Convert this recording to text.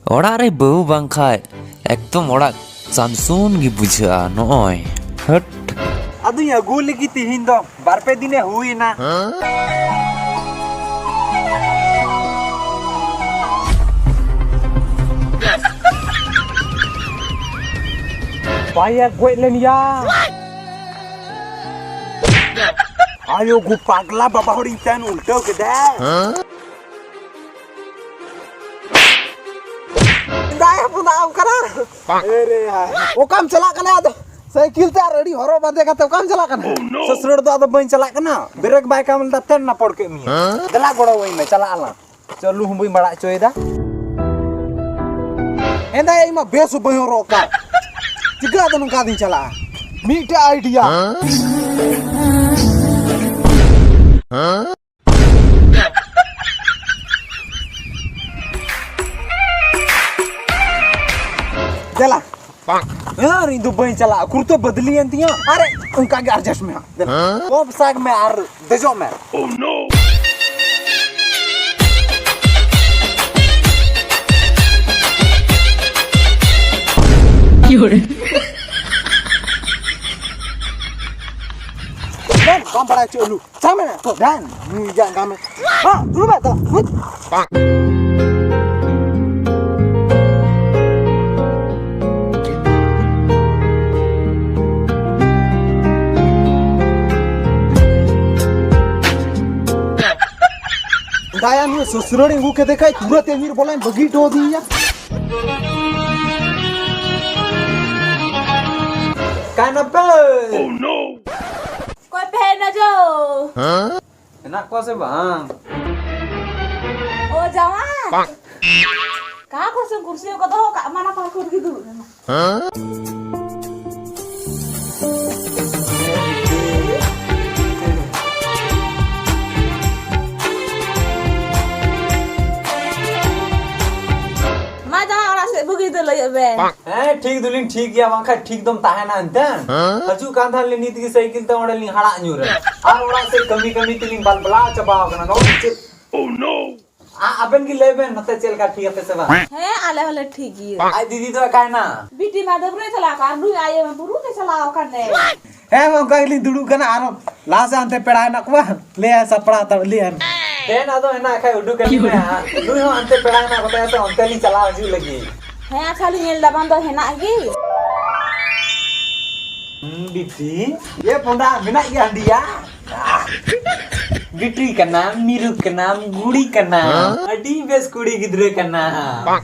Ora re bau bangkai. Ekdom ora sansun gi bujha noi. Hut. Adu ya gul lagi tihin do. Barpe dine hui na. Paya gue len ya. Ayo gu pagla baba hori tan ulto ke dah. Dah pun dah kara. अरे यार वो काम चला कना तो cycle ते ready हरो बांधे का तो काम चला कना ससुर दो तो बइन चला कना ब्रेक बाय काम दा तेन ना पड़ के मी दला गोड़ो वई में चला आला चलू हम बई बड़ा चोयदा एंदा इमा बेसु बयो रोका चिगा तो नका दिन चला मीटे आइडिया चला यार इन दुबई चला कुर्तो बदली अंतिया अरे उनका के एडजस्ट में वो साग में आर दजो में ओह नो क्यों Dan, काम बड़ा चलू सामने तो Dan jangan काम हां dulu बात Daya nih sesudahnya gue ketika turat yang mir bola begitu dia. Kenapa? Oh no. Kau pernah jo? Hah? Enak kau sih bang. Oh jangan. Kak kursi kau tahu kak mana parkur gitu? Hah? begitu lah ya Ben. ठीक दुलिन ठीक या वंखा ठीक दम ताहे ना अंते हजू कांधा ले नीति की साइकिल त ओडली हड़ा न्यूर आ ओड़ा से कमी कमी तिलिंग बल बला चबाव कना नो ओह नो आ अबन की लेबे नते चल का ठीक है सेवा है आले वाले ठीक ही आई दीदी तो काय ना बीटी माधव रे चला कर दु आए में पुरु के चलाओ करने है वो कहली दुडू कना आरो लासे अंते पेड़ा ना कुआ ले सपड़ा त लियन ते ना तो है ना खाय उडू कली में दु हो अंते पेड़ा ना कोते से अंते ली चलाव जी लगी है खाली नेल दबान तो है ना गी बिटी ये पोंडा मिना की हंडिया बिटी का नाम मीरू का नाम गुड़ी का नाम अडी बेस कुड़ी गिदरे का नाम